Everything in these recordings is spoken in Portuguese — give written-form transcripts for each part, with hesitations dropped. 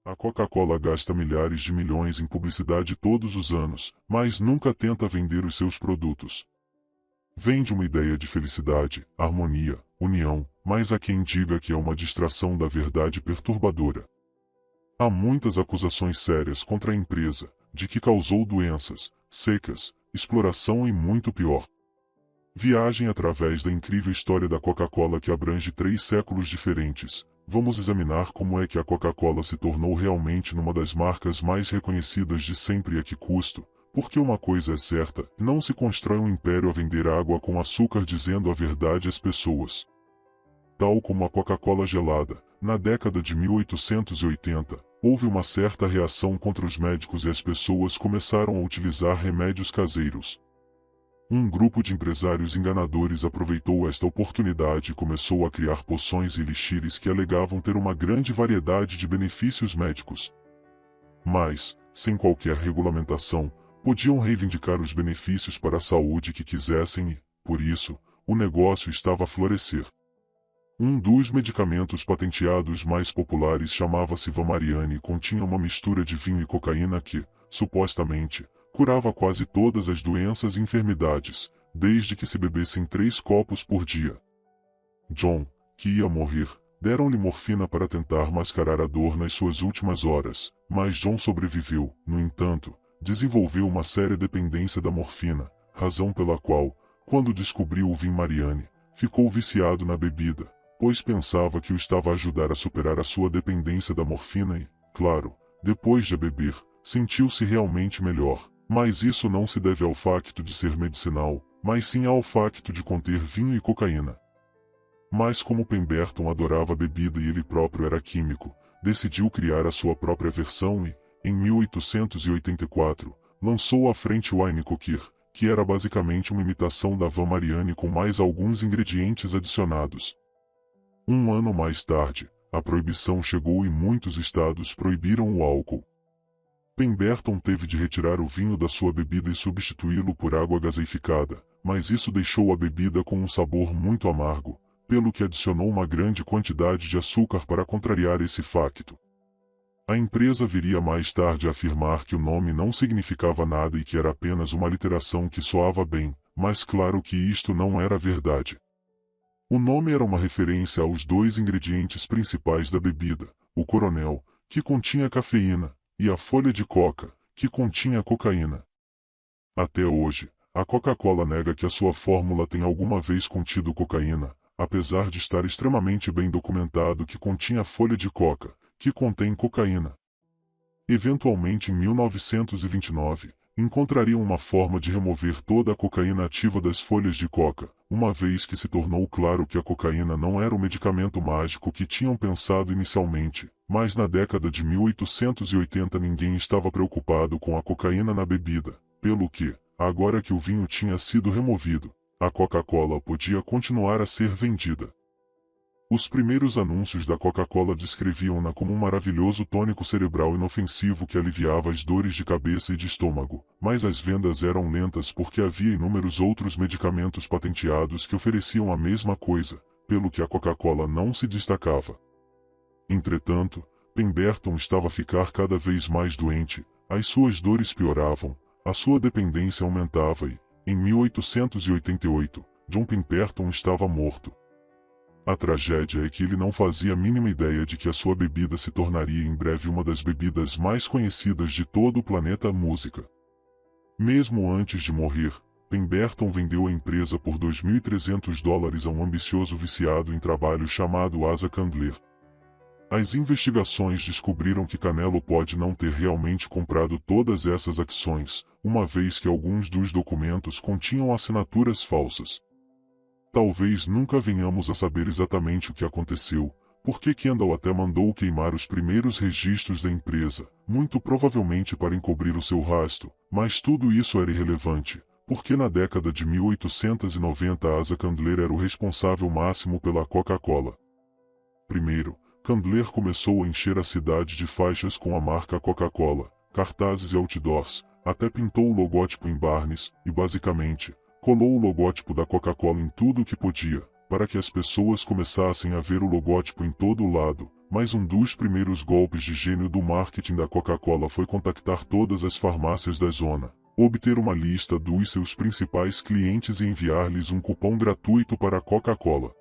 A Coca-Cola gasta milhares de milhões em publicidade todos os anos, mas nunca tenta vender os seus produtos. Vende uma ideia de felicidade, harmonia, união, mas há quem diga que é uma distração da verdade perturbadora. Há muitas acusações sérias contra a empresa, de que causou doenças, secas, exploração e muito pior. Viagem através da incrível história da Coca-Cola que abrange 3 séculos diferentes. Vamos examinar como é que a Coca-Cola se tornou realmente numa das marcas mais reconhecidas de sempre e a que custo, porque uma coisa é certa, não se constrói um império a vender água com açúcar dizendo a verdade às pessoas. Tal como a Coca-Cola gelada, na década de 1880, houve uma certa reação contra os médicos e as pessoas começaram a utilizar remédios caseiros. Um grupo de empresários enganadores aproveitou esta oportunidade e começou a criar poções e elixires que alegavam ter uma grande variedade de benefícios médicos. Mas, sem qualquer regulamentação, podiam reivindicar os benefícios para a saúde que quisessem e, por isso, o negócio estava a florescer. Um dos medicamentos patenteados mais populares chamava-se Valmariane e continha uma mistura de vinho e cocaína que, supostamente, curava quase todas as doenças e enfermidades, desde que se bebessem 3 copos por dia. John, que ia morrer, deram-lhe morfina para tentar mascarar a dor nas suas últimas horas, mas John sobreviveu, no entanto, desenvolveu uma séria dependência da morfina, razão pela qual, quando descobriu o Valmariane, ficou viciado na bebida, pois pensava que o estava a ajudar a superar a sua dependência da morfina e, claro, depois de a beber, sentiu-se realmente melhor. Mas isso não se deve ao facto de ser medicinal, mas sim ao facto de conter vinho e cocaína. Mas como Pemberton adorava a bebida e ele próprio era químico, decidiu criar a sua própria versão e, em 1884, lançou à frente o Wine Coquir, que era basicamente uma imitação da Valmariane com mais alguns ingredientes adicionados. Um ano mais tarde, a proibição chegou e muitos estados proibiram o álcool. Pemberton teve de retirar o vinho da sua bebida e substituí-lo por água gaseificada, mas isso deixou a bebida com um sabor muito amargo, pelo que adicionou uma grande quantidade de açúcar para contrariar esse facto. A empresa viria mais tarde a afirmar que o nome não significava nada e que era apenas uma literação que soava bem, mas claro que isto não era verdade. O nome era uma referência aos 2 ingredientes principais da bebida, o coronel, que continha cafeína, e a folha de coca, que continha cocaína. Até hoje, a Coca-Cola nega que a sua fórmula tenha alguma vez contido cocaína, apesar de estar extremamente bem documentado que continha folha de coca, que contém cocaína. Eventualmente em 1929, encontrariam uma forma de remover toda a cocaína ativa das folhas de coca, uma vez que se tornou claro que a cocaína não era o medicamento mágico que tinham pensado inicialmente, mas na década de 1880 ninguém estava preocupado com a cocaína na bebida, pelo que, agora que o vinho tinha sido removido, a Coca-Cola podia continuar a ser vendida. Os primeiros anúncios da Coca-Cola descreviam-na como um maravilhoso tônico cerebral inofensivo que aliviava as dores de cabeça e de estômago, mas as vendas eram lentas porque havia inúmeros outros medicamentos patenteados que ofereciam a mesma coisa, pelo que a Coca-Cola não se destacava. Entretanto, Pemberton estava a ficar cada vez mais doente, as suas dores pioravam, a sua dependência aumentava e, em 1888, John Pemberton estava morto. A tragédia é que ele não fazia a mínima ideia de que a sua bebida se tornaria em breve uma das bebidas mais conhecidas de todo o planeta música. Mesmo antes de morrer, Pemberton vendeu a empresa por $2.300 a um ambicioso viciado em trabalho chamado Asa Candler. As investigações descobriram que Canelo pode não ter realmente comprado todas essas ações, uma vez que alguns dos documentos continham assinaturas falsas. Talvez nunca venhamos a saber exatamente o que aconteceu, porque Kendall até mandou queimar os primeiros registros da empresa, muito provavelmente para encobrir o seu rastro, mas tudo isso era irrelevante, porque na década de 1890 Asa Candler era o responsável máximo pela Coca-Cola. Primeiro, Candler começou a encher a cidade de faixas com a marca Coca-Cola, cartazes e outdoors, até pintou o logótipo em Barnes, e basicamente, colou o logótipo da Coca-Cola em tudo o que podia, para que as pessoas começassem a ver o logótipo em todo o lado, mas um dos primeiros golpes de gênio do marketing da Coca-Cola foi contactar todas as farmácias da zona, obter uma lista dos seus principais clientes e enviar-lhes um cupom gratuito para a Coca-Cola.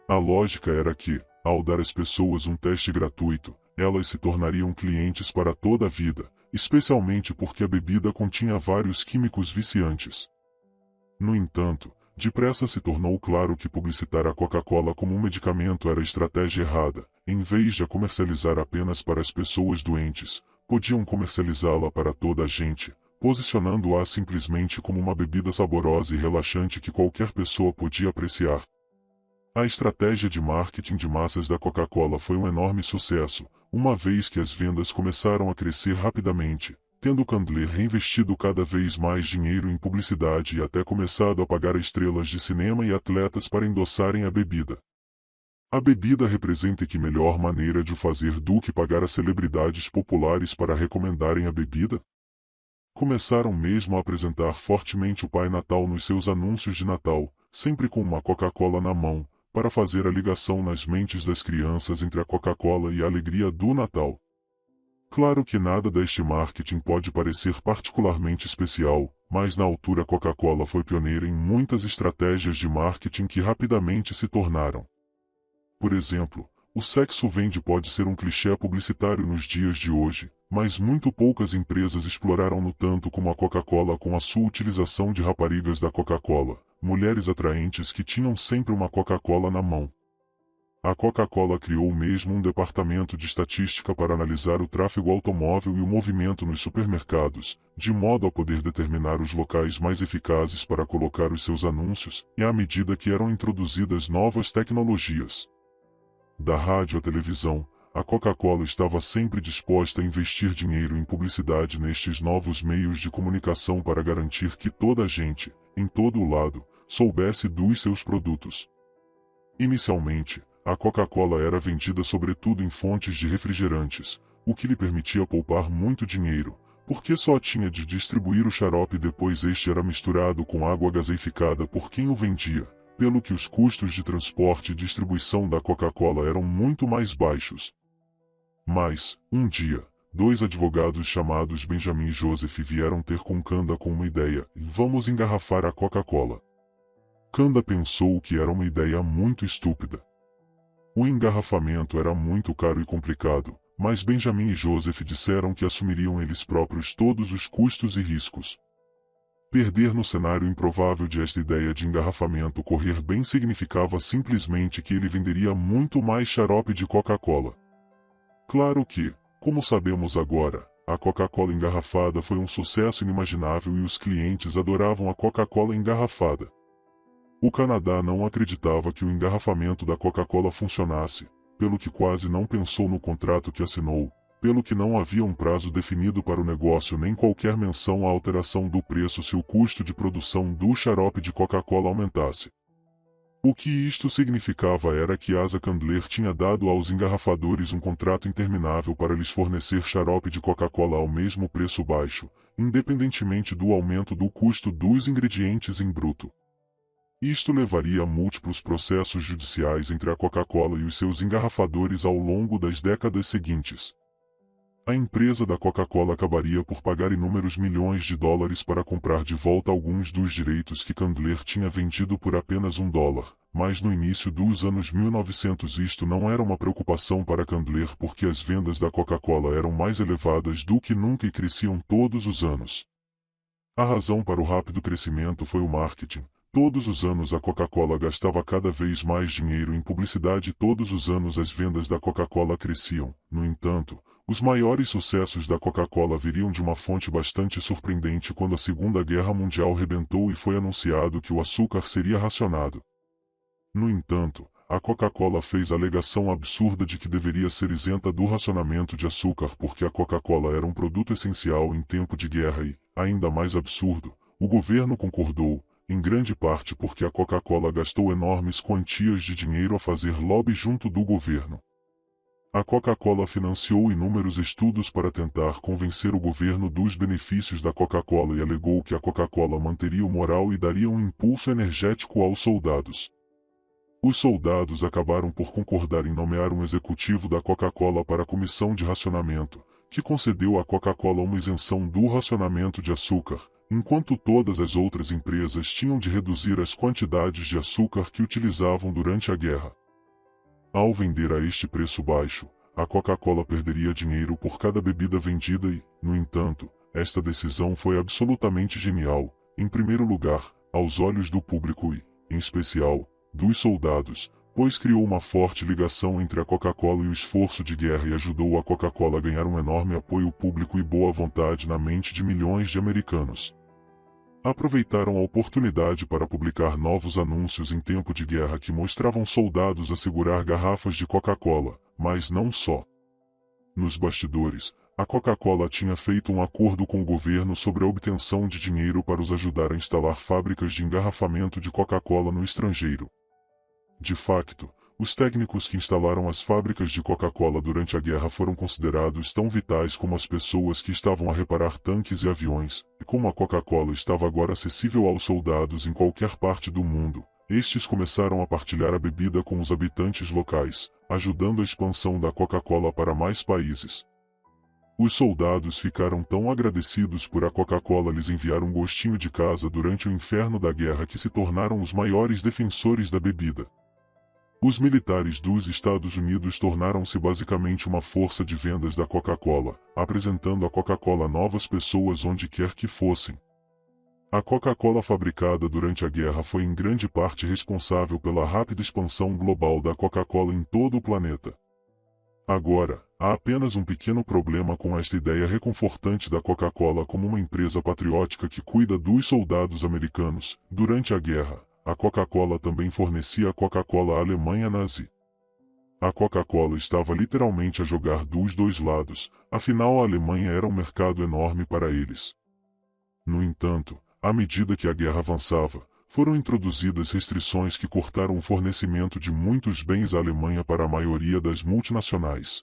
A lógica era que, ao dar às pessoas um teste gratuito, elas se tornariam clientes para toda a vida, especialmente porque a bebida continha vários químicos viciantes. No entanto, depressa se tornou claro que publicitar a Coca-Cola como um medicamento era a estratégia errada. Em vez de a comercializar apenas para as pessoas doentes, podiam comercializá-la para toda a gente, posicionando-a simplesmente como uma bebida saborosa e relaxante que qualquer pessoa podia apreciar. A estratégia de marketing de massas da Coca-Cola foi um enorme sucesso, uma vez que as vendas começaram a crescer rapidamente, tendo Candler reinvestido cada vez mais dinheiro em publicidade e até começado a pagar estrelas de cinema e atletas para endossarem a bebida. A bebida representa que melhor maneira de o fazer do que pagar a celebridades populares para recomendarem a bebida? Começaram mesmo a apresentar fortemente o Pai Natal nos seus anúncios de Natal, sempre com uma Coca-Cola na mão, para fazer a ligação nas mentes das crianças entre a Coca-Cola e a alegria do Natal. Claro que nada deste marketing pode parecer particularmente especial, mas na altura a Coca-Cola foi pioneira em muitas estratégias de marketing que rapidamente se tornaram. Por exemplo, o sexo vende pode ser um clichê publicitário nos dias de hoje, mas muito poucas empresas exploraram-no tanto como a Coca-Cola com a sua utilização de raparigas da Coca-Cola, mulheres atraentes que tinham sempre uma Coca-Cola na mão. A Coca-Cola criou mesmo um departamento de estatística para analisar o tráfego automóvel e o movimento nos supermercados, de modo a poder determinar os locais mais eficazes para colocar os seus anúncios, e à medida que eram introduzidas novas tecnologias. Da rádio à televisão, a Coca-Cola estava sempre disposta a investir dinheiro em publicidade nestes novos meios de comunicação para garantir que toda a gente, em todo o lado, soubesse dos seus produtos. Inicialmente, a Coca-Cola era vendida sobretudo em fontes de refrigerantes, o que lhe permitia poupar muito dinheiro, porque só tinha de distribuir o xarope e depois este era misturado com água gaseificada por quem o vendia, pelo que os custos de transporte e distribuição da Coca-Cola eram muito mais baixos. Mas, um dia, dois advogados chamados Benjamin e Joseph vieram ter com Kanda com uma ideia: vamos engarrafar a Coca-Cola. Kanda pensou que era uma ideia muito estúpida. O engarrafamento era muito caro e complicado, mas Benjamin e Joseph disseram que assumiriam eles próprios todos os custos e riscos. Perder no cenário improvável de esta ideia de engarrafamento correr bem significava simplesmente que ele venderia muito mais xarope de Coca-Cola. Claro que, como sabemos agora, a Coca-Cola engarrafada foi um sucesso inimaginável e os clientes adoravam a Coca-Cola engarrafada. O Canadá não acreditava que o engarrafamento da Coca-Cola funcionasse, pelo que quase não pensou no contrato que assinou, pelo que não havia um prazo definido para o negócio nem qualquer menção à alteração do preço se o custo de produção do xarope de Coca-Cola aumentasse. O que isto significava era que Asa Candler tinha dado aos engarrafadores um contrato interminável para lhes fornecer xarope de Coca-Cola ao mesmo preço baixo, independentemente do aumento do custo dos ingredientes em bruto. Isto levaria a múltiplos processos judiciais entre a Coca-Cola e os seus engarrafadores ao longo das décadas seguintes. A empresa da Coca-Cola acabaria por pagar inúmeros milhões de dólares para comprar de volta alguns dos direitos que Candler tinha vendido por apenas $1, mas no início dos anos 1900 isto não era uma preocupação para Candler porque as vendas da Coca-Cola eram mais elevadas do que nunca e cresciam todos os anos. A razão para o rápido crescimento foi o marketing. Todos os anos a Coca-Cola gastava cada vez mais dinheiro em publicidade e todos os anos as vendas da Coca-Cola cresciam. No entanto, os maiores sucessos da Coca-Cola viriam de uma fonte bastante surpreendente quando a Segunda Guerra Mundial rebentou e foi anunciado que o açúcar seria racionado. No entanto, a Coca-Cola fez a alegação absurda de que deveria ser isenta do racionamento de açúcar porque a Coca-Cola era um produto essencial em tempo de guerra e, ainda mais absurdo, o governo concordou, em grande parte porque a Coca-Cola gastou enormes quantias de dinheiro a fazer lobby junto do governo. A Coca-Cola financiou inúmeros estudos para tentar convencer o governo dos benefícios da Coca-Cola e alegou que a Coca-Cola manteria o moral e daria um impulso energético aos soldados. Os soldados acabaram por concordar em nomear um executivo da Coca-Cola para a comissão de racionamento, que concedeu à Coca-Cola uma isenção do racionamento de açúcar, enquanto todas as outras empresas tinham de reduzir as quantidades de açúcar que utilizavam durante a guerra. Ao vender a este preço baixo, a Coca-Cola perderia dinheiro por cada bebida vendida e, no entanto, esta decisão foi absolutamente genial, em primeiro lugar, aos olhos do público e, em especial, dos soldados, pois criou uma forte ligação entre a Coca-Cola e o esforço de guerra e ajudou a Coca-Cola a ganhar um enorme apoio público e boa vontade na mente de milhões de americanos. Aproveitaram a oportunidade para publicar novos anúncios em tempo de guerra que mostravam soldados a segurar garrafas de Coca-Cola, mas não só. Nos bastidores, a Coca-Cola tinha feito um acordo com o governo sobre a obtenção de dinheiro para os ajudar a instalar fábricas de engarrafamento de Coca-Cola no estrangeiro. De facto, os técnicos que instalaram as fábricas de Coca-Cola durante a guerra foram considerados tão vitais como as pessoas que estavam a reparar tanques e aviões, e como a Coca-Cola estava agora acessível aos soldados em qualquer parte do mundo, estes começaram a partilhar a bebida com os habitantes locais, ajudando a expansão da Coca-Cola para mais países. Os soldados ficaram tão agradecidos por a Coca-Cola lhes enviar um gostinho de casa durante o inferno da guerra que se tornaram os maiores defensores da bebida. Os militares dos Estados Unidos tornaram-se basicamente uma força de vendas da Coca-Cola, apresentando a Coca-Cola a novas pessoas onde quer que fossem. A Coca-Cola fabricada durante a guerra foi em grande parte responsável pela rápida expansão global da Coca-Cola em todo o planeta. Agora, há apenas um pequeno problema com esta ideia reconfortante da Coca-Cola como uma empresa patriótica que cuida dos soldados americanos. Durante a guerra, a Coca-Cola também fornecia a Coca-Cola à Alemanha nazi. A Coca-Cola estava literalmente a jogar dos dois lados, afinal a Alemanha era um mercado enorme para eles. No entanto, à medida que a guerra avançava, foram introduzidas restrições que cortaram o fornecimento de muitos bens à Alemanha para a maioria das multinacionais.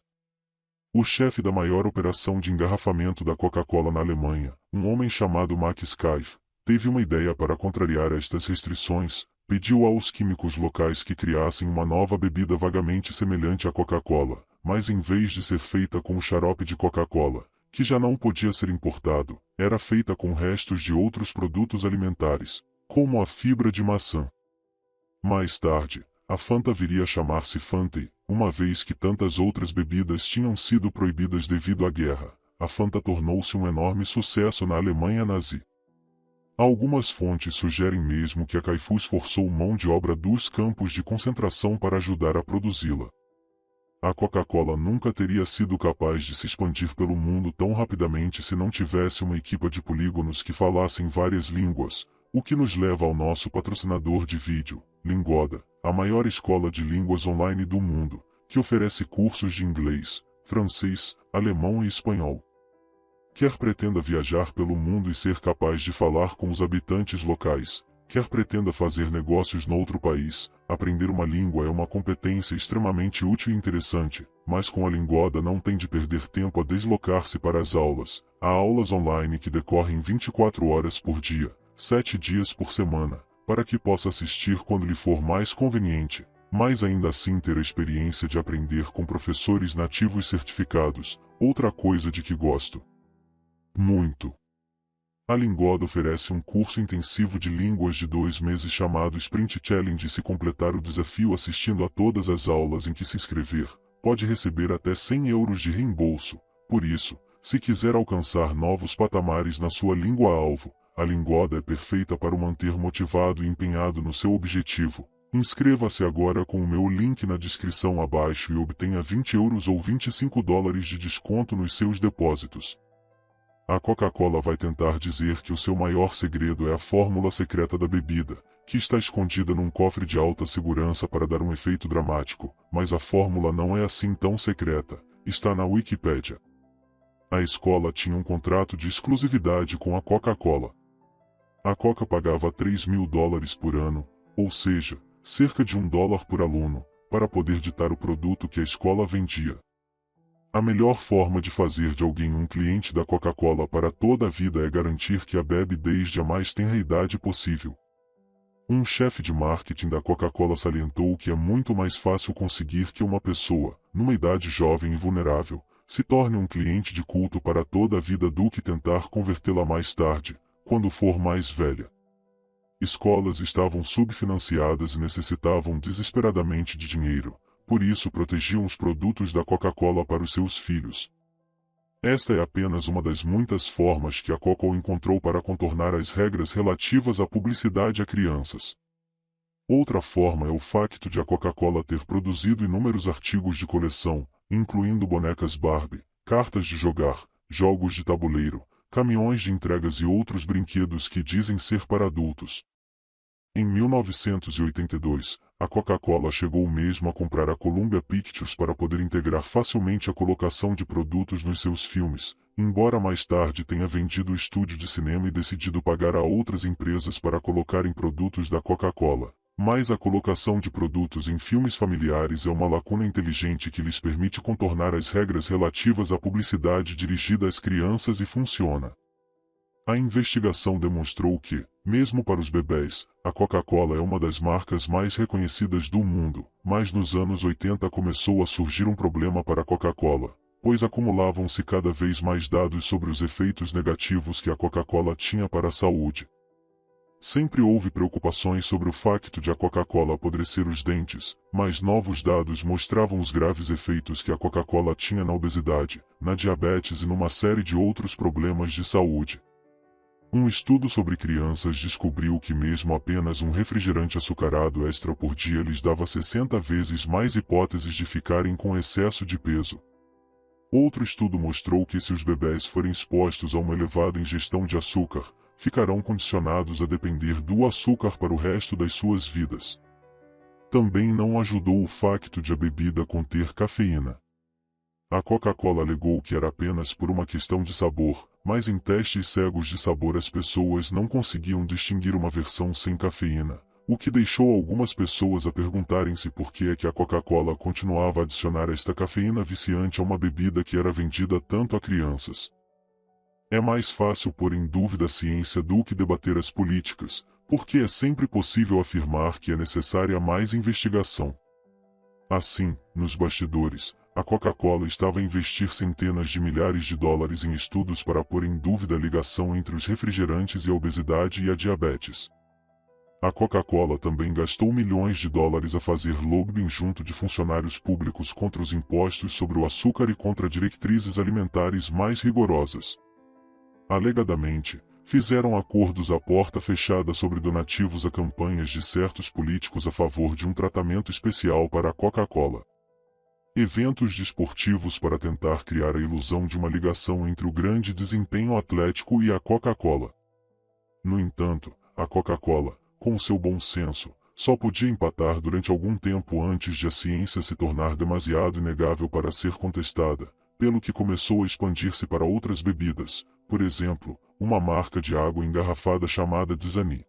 O chefe da maior operação de engarrafamento da Coca-Cola na Alemanha, um homem chamado Max Schiff, teve uma ideia para contrariar estas restrições, pediu aos químicos locais que criassem uma nova bebida vagamente semelhante à Coca-Cola, mas em vez de ser feita com o xarope de Coca-Cola, que já não podia ser importado, era feita com restos de outros produtos alimentares, como a fibra de maçã. Mais tarde, a Fanta viria a chamar-se Fanta, uma vez que tantas outras bebidas tinham sido proibidas devido à guerra. A Fanta tornou-se um enorme sucesso na Alemanha nazi. Algumas fontes sugerem mesmo que a Caifus forçou mão de obra dos campos de concentração para ajudar a produzi-la. A Coca-Cola nunca teria sido capaz de se expandir pelo mundo tão rapidamente se não tivesse uma equipe de polígonos que falassem várias línguas, o que nos leva ao nosso patrocinador de vídeo, Lingoda, a maior escola de línguas online do mundo, que oferece cursos de inglês, francês, alemão e espanhol. Quer pretenda viajar pelo mundo e ser capaz de falar com os habitantes locais, quer pretenda fazer negócios noutro país, aprender uma língua é uma competência extremamente útil e interessante, mas com a Lingoda não tem de perder tempo a deslocar-se para as aulas. Há aulas online que decorrem 24 horas por dia, 7 dias por semana, para que possa assistir quando lhe for mais conveniente, mas ainda assim ter a experiência de aprender com professores nativos certificados, outra coisa de que gosto muito. A Lingoda oferece um curso intensivo de línguas de 2 meses chamado Sprint Challenge e se completar o desafio assistindo a todas as aulas em que se inscrever, pode receber até 100 euros de reembolso. Por isso, se quiser alcançar novos patamares na sua língua-alvo, a Lingoda é perfeita para o manter motivado e empenhado no seu objetivo. Inscreva-se agora com o meu link na descrição abaixo e obtenha 20 euros ou $25 de desconto nos seus depósitos. A Coca-Cola vai tentar dizer que o seu maior segredo é a fórmula secreta da bebida, que está escondida num cofre de alta segurança para dar um efeito dramático, mas a fórmula não é assim tão secreta, está na Wikipédia. A escola tinha um contrato de exclusividade com a Coca-Cola. A Coca pagava $3.000 por ano, ou seja, cerca de $1 por aluno, para poder ditar o produto que a escola vendia. A melhor forma de fazer de alguém um cliente da Coca-Cola para toda a vida é garantir que a bebe desde a mais tenra idade possível. Um chefe de marketing da Coca-Cola salientou que é muito mais fácil conseguir que uma pessoa, numa idade jovem e vulnerável, se torne um cliente de culto para toda a vida do que tentar convertê-la mais tarde, quando for mais velha. Escolas estavam subfinanciadas e necessitavam desesperadamente de dinheiro, por isso protegiam os produtos da Coca-Cola para os seus filhos. Esta é apenas uma das muitas formas que a Coca encontrou para contornar as regras relativas à publicidade a crianças. Outra forma é o facto de a Coca-Cola ter produzido inúmeros artigos de coleção, incluindo bonecas Barbie, cartas de jogar, jogos de tabuleiro, caminhões de entregas e outros brinquedos que dizem ser para adultos. Em 1982, a Coca-Cola chegou mesmo a comprar a Columbia Pictures para poder integrar facilmente a colocação de produtos nos seus filmes, embora mais tarde tenha vendido o estúdio de cinema e decidido pagar a outras empresas para colocarem produtos da Coca-Cola. Mas a colocação de produtos em filmes familiares é uma lacuna inteligente que lhes permite contornar as regras relativas à publicidade dirigida às crianças e funciona. A investigação demonstrou que, mesmo para os bebês, a Coca-Cola é uma das marcas mais reconhecidas do mundo, mas nos anos 80 começou a surgir um problema para a Coca-Cola, pois acumulavam-se cada vez mais dados sobre os efeitos negativos que a Coca-Cola tinha para a saúde. Sempre houve preocupações sobre o facto de a Coca-Cola apodrecer os dentes, mas novos dados mostravam os graves efeitos que a Coca-Cola tinha na obesidade, na diabetes e numa série de outros problemas de saúde. Um estudo sobre crianças descobriu que mesmo apenas um refrigerante açucarado extra por dia lhes dava 60 vezes mais hipóteses de ficarem com excesso de peso. Outro estudo mostrou que se os bebés forem expostos a uma elevada ingestão de açúcar, ficarão condicionados a depender do açúcar para o resto das suas vidas. Também não ajudou o facto de a bebida conter cafeína. A Coca-Cola alegou que era apenas por uma questão de sabor, mas em testes cegos de sabor as pessoas não conseguiam distinguir uma versão sem cafeína, o que deixou algumas pessoas a perguntarem-se por que é que a Coca-Cola continuava a adicionar esta cafeína viciante a uma bebida que era vendida tanto a crianças. É mais fácil pôr em dúvida a ciência do que debater as políticas, porque é sempre possível afirmar que é necessária mais investigação. Assim, nos bastidores, a Coca-Cola estava a investir centenas de milhares de dólares em estudos para pôr em dúvida a ligação entre os refrigerantes e a obesidade e a diabetes. A Coca-Cola também gastou milhões de dólares a fazer lobbying junto de funcionários públicos contra os impostos sobre o açúcar e contra diretrizes alimentares mais rigorosas. Alegadamente, fizeram acordos à porta fechada sobre donativos a campanhas de certos políticos a favor de um tratamento especial para a Coca-Cola. Eventos desportivos para tentar criar a ilusão de uma ligação entre o grande desempenho atlético e a Coca-Cola. No entanto, a Coca-Cola, com seu bom senso, só podia empatar durante algum tempo antes de a ciência se tornar demasiado inegável para ser contestada, pelo que começou a expandir-se para outras bebidas, por exemplo, uma marca de água engarrafada chamada Dasani.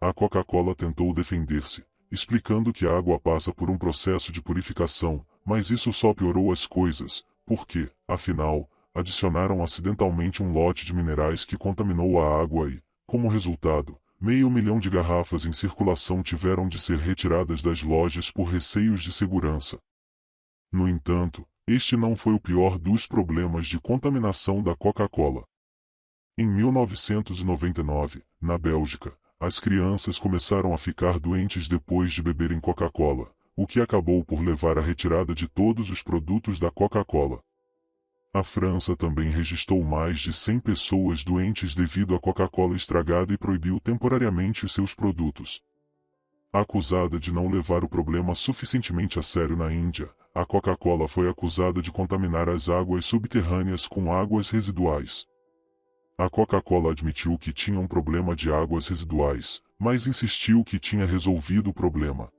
A Coca-Cola tentou defender-se, explicando que a água passa por um processo de purificação, mas isso só piorou as coisas, porque, afinal, adicionaram acidentalmente um lote de minerais que contaminou a água e, como resultado, 500.000 de garrafas em circulação tiveram de ser retiradas das lojas por receios de segurança. No entanto, este não foi o pior dos problemas de contaminação da Coca-Cola. Em 1999, na Bélgica, as crianças começaram a ficar doentes depois de beberem Coca-Cola, o que acabou por levar à retirada de todos os produtos da Coca-Cola. A França também registrou mais de 100 pessoas doentes devido à Coca-Cola estragada e proibiu temporariamente os seus produtos. Acusada de não levar o problema suficientemente a sério na Índia, a Coca-Cola foi acusada de contaminar as águas subterrâneas com águas residuais. A Coca-Cola admitiu que tinha um problema de águas residuais, mas insistiu que tinha resolvido o problema.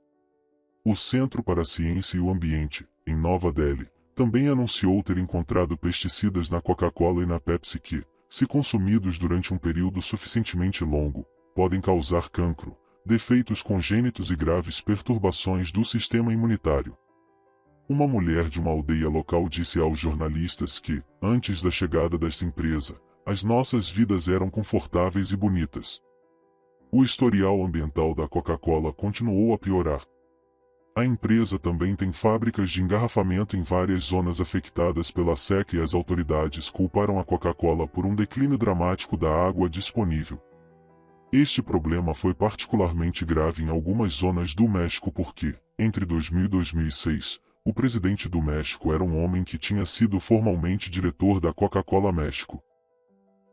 O Centro para a Ciência e o Ambiente, em Nova Delhi, também anunciou ter encontrado pesticidas na Coca-Cola e na Pepsi que, se consumidos durante um período suficientemente longo, podem causar cancro, defeitos congênitos e graves perturbações do sistema imunitário. Uma mulher de uma aldeia local disse aos jornalistas que, antes da chegada desta empresa, as nossas vidas eram confortáveis e bonitas. o historial ambiental da Coca-Cola continuou a piorar. A empresa também tem fábricas de engarrafamento em várias zonas afetadas pela seca e as autoridades culparam a Coca-Cola por um declínio dramático da água disponível. Este problema foi particularmente grave em algumas zonas do México porque, entre 2000 e 2006, o presidente do México era um homem que tinha sido formalmente diretor da Coca-Cola México.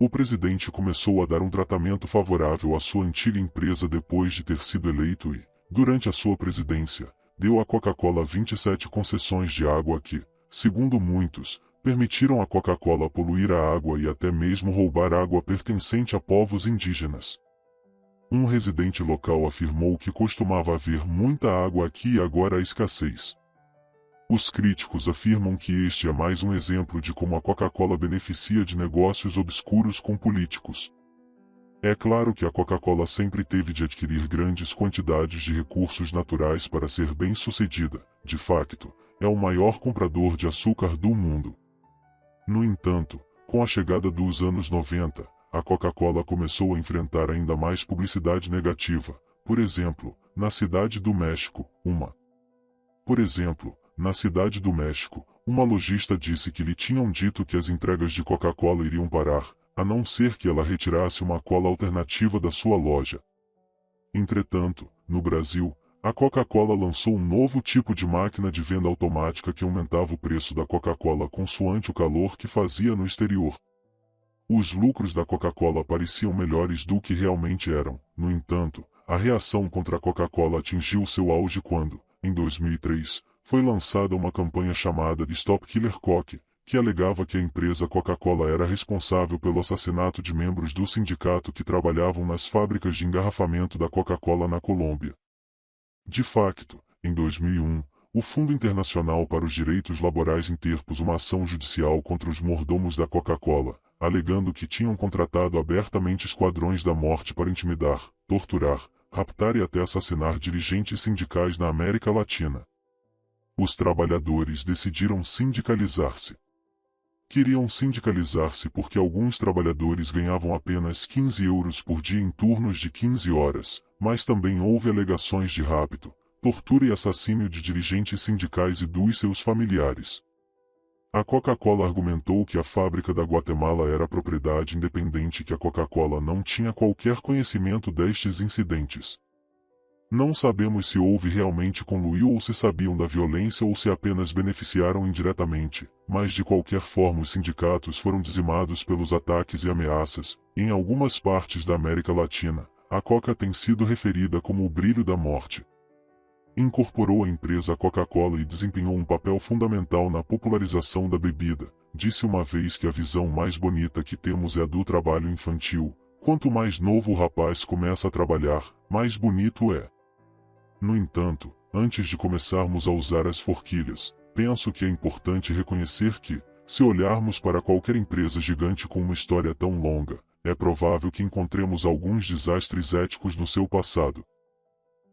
O presidente começou a dar um tratamento favorável à sua antiga empresa depois de ter sido eleito e, durante a sua presidência, deu à Coca-Cola 27 concessões de água que, segundo muitos, permitiram à Coca-Cola poluir a água e até mesmo roubar água pertencente a povos indígenas. Um residente local afirmou que costumava haver muita água aqui e agora há escassez. Os críticos afirmam que este é mais um exemplo de como a Coca-Cola beneficia de negócios obscuros com políticos. É claro que a Coca-Cola sempre teve de adquirir grandes quantidades de recursos naturais para ser bem-sucedida, de facto, é o maior comprador de açúcar do mundo. No entanto, com a chegada dos anos 90, a Coca-Cola começou a enfrentar ainda mais publicidade negativa, por exemplo, na Cidade do México, uma lojista disse que lhe tinham dito que as entregas de Coca-Cola iriam parar, a não ser que ela retirasse uma cola alternativa da sua loja. Entretanto, no Brasil, a Coca-Cola lançou um novo tipo de máquina de venda automática que aumentava o preço da Coca-Cola consoante o calor que fazia no exterior. Os lucros da Coca-Cola pareciam melhores do que realmente eram. No entanto, a reação contra a Coca-Cola atingiu seu auge quando, em 2003, foi lançada uma campanha chamada de Stop Killer Coke, que alegava que a empresa Coca-Cola era responsável pelo assassinato de membros do sindicato que trabalhavam nas fábricas de engarrafamento da Coca-Cola na Colômbia. De facto, em 2001, o Fundo Internacional para os Direitos Laborais interpôs uma ação judicial contra os mordomos da Coca-Cola, alegando que tinham contratado abertamente esquadrões da morte para intimidar, torturar, raptar e até assassinar dirigentes sindicais na América Latina. Os trabalhadores decidiram sindicalizar-se. Queriam sindicalizar-se porque alguns trabalhadores ganhavam apenas 15 euros por dia em turnos de 15 horas, mas também houve alegações de rapto, tortura e assassínio de dirigentes sindicais e dos seus familiares. A Coca-Cola argumentou que a fábrica da Guatemala era propriedade independente e que a Coca-Cola não tinha qualquer conhecimento destes incidentes. Não sabemos se houve realmente conluio ou se sabiam da violência ou se apenas beneficiaram indiretamente, mas de qualquer forma os sindicatos foram dizimados pelos ataques e ameaças. Em algumas partes da América Latina, a Coca tem sido referida como o brilho da morte. Incorporou a empresa Coca-Cola e desempenhou um papel fundamental na popularização da bebida. Disse uma vez que a visão mais bonita que temos é a do trabalho infantil. Quanto mais novo o rapaz começa a trabalhar, mais bonito é. No entanto, antes de começarmos a usar as forquilhas, penso que é importante reconhecer que, se olharmos para qualquer empresa gigante com uma história tão longa, é provável que encontremos alguns desastres éticos no seu passado.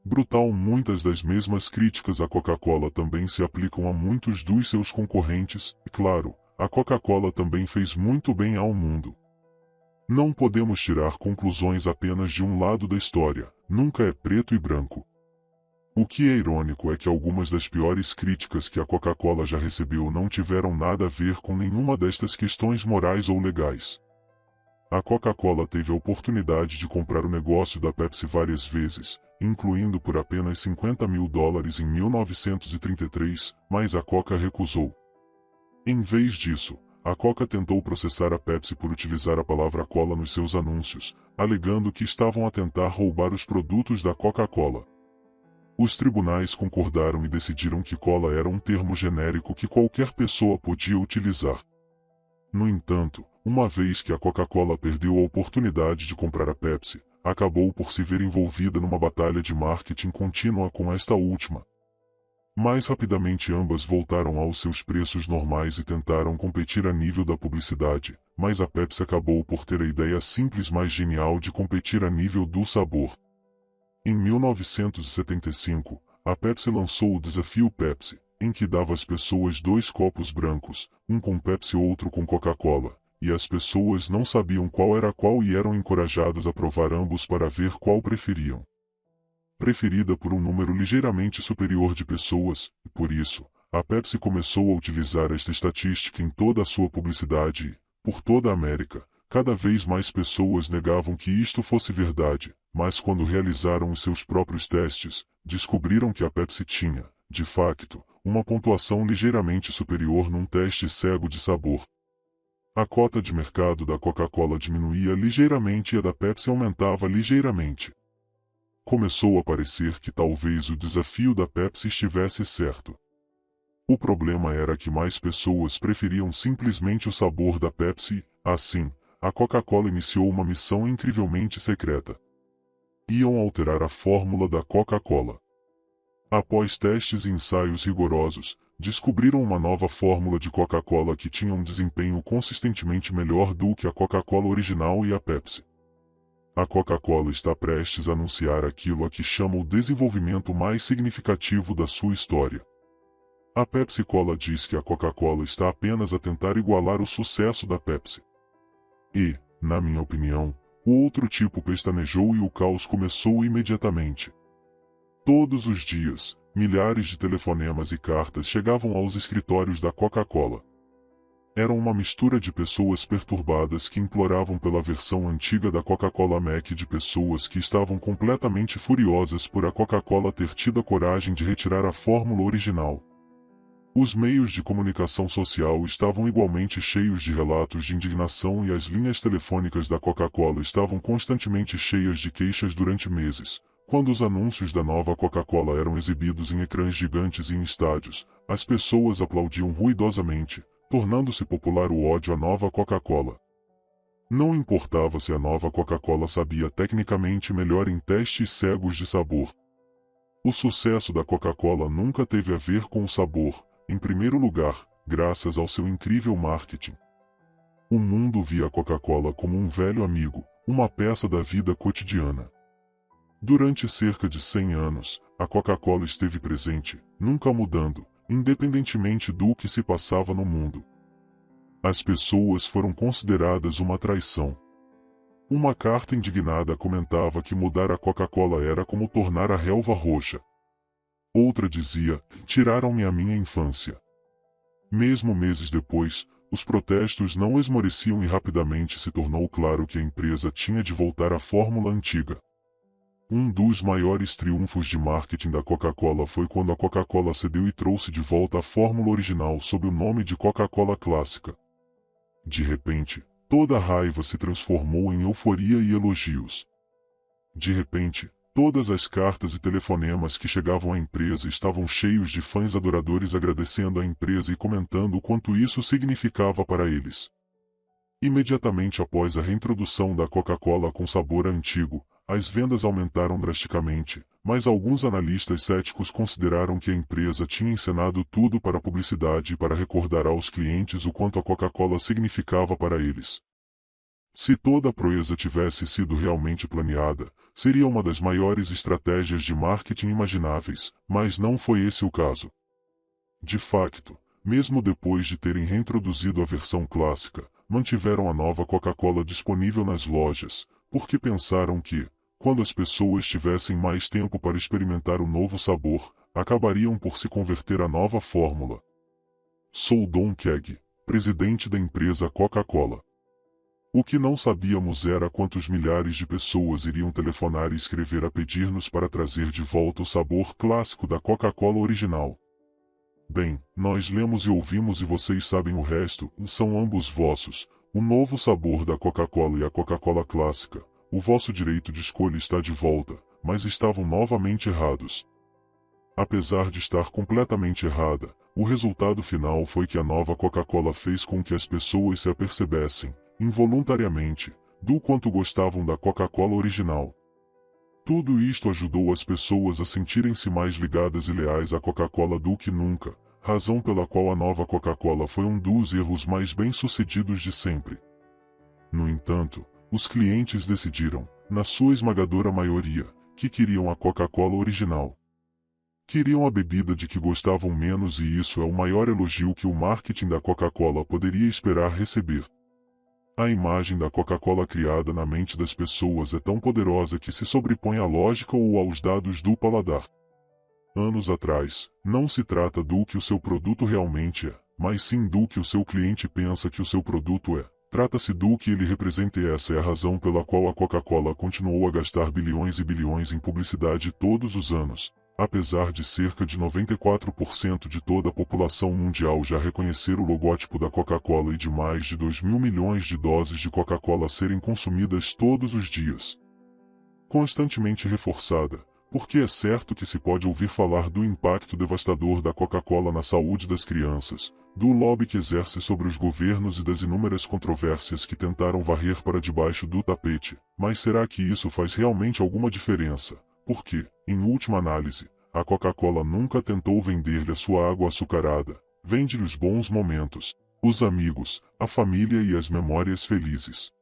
Brutal. Muitas das mesmas críticas à Coca-Cola também se aplicam a muitos dos seus concorrentes, e claro, a Coca-Cola também fez muito bem ao mundo. Não podemos tirar conclusões apenas de um lado da história, nunca é preto e branco. O que é irônico é que algumas das piores críticas que a Coca-Cola já recebeu não tiveram nada a ver com nenhuma destas questões morais ou legais. A Coca-Cola teve a oportunidade de comprar o negócio da Pepsi várias vezes, incluindo por apenas $50 mil em 1933, mas a Coca recusou. Em vez disso, a Coca tentou processar a Pepsi por utilizar a palavra cola nos seus anúncios, alegando que estavam a tentar roubar os produtos da Coca-Cola. Os tribunais concordaram e decidiram que cola era um termo genérico que qualquer pessoa podia utilizar. No entanto, uma vez que a Coca-Cola perdeu a oportunidade de comprar a Pepsi, acabou por se ver envolvida numa batalha de marketing contínua com esta última. Mais rapidamente ambas voltaram aos seus preços normais e tentaram competir a nível da publicidade, mas a Pepsi acabou por ter a ideia simples mais genial de competir a nível do sabor. Em 1975, a Pepsi lançou o Desafio Pepsi, em que dava às pessoas 2 copos brancos, um com Pepsi e outro com Coca-Cola, e as pessoas não sabiam qual era qual e eram encorajadas a provar ambos para ver qual preferiam. Preferida por um número ligeiramente superior de pessoas, e por isso, a Pepsi começou a utilizar esta estatística em toda a sua publicidade e, por toda a América, cada vez mais pessoas negavam que isto fosse verdade, mas quando realizaram os seus próprios testes, descobriram que a Pepsi tinha, de facto, uma pontuação ligeiramente superior num teste cego de sabor. A cota de mercado da Coca-Cola diminuía ligeiramente e a da Pepsi aumentava ligeiramente. Começou a parecer que talvez o desafio da Pepsi estivesse certo. O problema era que mais pessoas preferiam simplesmente o sabor da Pepsi, assim, a Coca-Cola iniciou uma missão incrivelmente secreta. Iam alterar a fórmula da Coca-Cola. Após testes e ensaios rigorosos, descobriram uma nova fórmula de Coca-Cola que tinha um desempenho consistentemente melhor do que a Coca-Cola original e a Pepsi. A Coca-Cola está prestes a anunciar aquilo a que chama o desenvolvimento mais significativo da sua história. A Pepsi Cola diz que a Coca-Cola está apenas a tentar igualar o sucesso da Pepsi. E, na minha opinião, o outro tipo pestanejou e o caos começou imediatamente. Todos os dias, milhares de telefonemas e cartas chegavam aos escritórios da Coca-Cola. Eram uma mistura de pessoas perturbadas que imploravam pela versão antiga da Coca-Cola Mac e de pessoas que estavam completamente furiosas por a Coca-Cola ter tido a coragem de retirar a fórmula original. Os meios de comunicação social estavam igualmente cheios de relatos de indignação e as linhas telefônicas da Coca-Cola estavam constantemente cheias de queixas durante meses. Quando os anúncios da nova Coca-Cola eram exibidos em ecrãs gigantes e em estádios, as pessoas aplaudiam ruidosamente, tornando-se popular o ódio à nova Coca-Cola. Não importava se a nova Coca-Cola sabia tecnicamente melhor em testes cegos de sabor. O sucesso da Coca-Cola nunca teve a ver com o sabor, em primeiro lugar, graças ao seu incrível marketing. O mundo via a Coca-Cola como um velho amigo, uma peça da vida cotidiana. Durante cerca de 100 anos, a Coca-Cola esteve presente, nunca mudando, independentemente do que se passava no mundo. As pessoas foram consideradas uma traição. Uma carta indignada comentava que mudar a Coca-Cola era como tornar a relva roxa. Outra dizia, tiraram-me a minha infância. Mesmo meses depois, os protestos não esmoreciam e rapidamente se tornou claro que a empresa tinha de voltar à fórmula antiga. Um dos maiores triunfos de marketing da Coca-Cola foi quando a Coca-Cola cedeu e trouxe de volta a fórmula original sob o nome de Coca-Cola Clássica. De repente, toda a raiva se transformou em euforia e elogios. De repente, todas as cartas e telefonemas que chegavam à empresa estavam cheios de fãs adoradores agradecendo à empresa e comentando o quanto isso significava para eles. Imediatamente após a reintrodução da Coca-Cola com sabor antigo, as vendas aumentaram drasticamente, mas alguns analistas céticos consideraram que a empresa tinha encenado tudo para a publicidade e para recordar aos clientes o quanto a Coca-Cola significava para eles. Se toda a proeza tivesse sido realmente planeada, seria uma das maiores estratégias de marketing imagináveis, mas não foi esse o caso. De facto, mesmo depois de terem reintroduzido a versão clássica, mantiveram a nova Coca-Cola disponível nas lojas, porque pensaram que, quando as pessoas tivessem mais tempo para experimentar o novo sabor, acabariam por se converter à nova fórmula. Sou Don Keg, presidente da empresa Coca-Cola. O que não sabíamos era quantos milhares de pessoas iriam telefonar e escrever a pedir-nos para trazer de volta o sabor clássico da Coca-Cola original. Bem, nós lemos e ouvimos e vocês sabem o resto, são ambos vossos, o novo sabor da Coca-Cola e a Coca-Cola clássica. O vosso direito de escolha está de volta, mas estavam novamente errados. Apesar de estar completamente errada, o resultado final foi que a nova Coca-Cola fez com que as pessoas se apercebessem, involuntariamente, do quanto gostavam da Coca-Cola original. Tudo isto ajudou as pessoas a sentirem-se mais ligadas e leais à Coca-Cola do que nunca, razão pela qual a nova Coca-Cola foi um dos erros mais bem-sucedidos de sempre. No entanto, os clientes decidiram, na sua esmagadora maioria, que queriam a Coca-Cola original. Queriam a bebida de que gostavam menos e isso é o maior elogio que o marketing da Coca-Cola poderia esperar receber. A imagem da Coca-Cola criada na mente das pessoas é tão poderosa que se sobrepõe à lógica ou aos dados do paladar. Anos atrás, não se trata do que o seu produto realmente é, mas sim do que o seu cliente pensa que o seu produto é. Trata-se do que ele representa, e essa é a razão pela qual a Coca-Cola continuou a gastar bilhões e bilhões em publicidade todos os anos. Apesar de cerca de 94% de toda a população mundial já reconhecer o logótipo da Coca-Cola e de mais de 2.000 milhões de doses de Coca-Cola serem consumidas todos os dias, constantemente reforçada, porque é certo que se pode ouvir falar do impacto devastador da Coca-Cola na saúde das crianças, do lobby que exerce sobre os governos e das inúmeras controvérsias que tentaram varrer para debaixo do tapete, mas será que isso faz realmente alguma diferença? Porque, em última análise, a Coca-Cola nunca tentou vender-lhe a sua água açucarada, vende-lhe os bons momentos, os amigos, a família e as memórias felizes.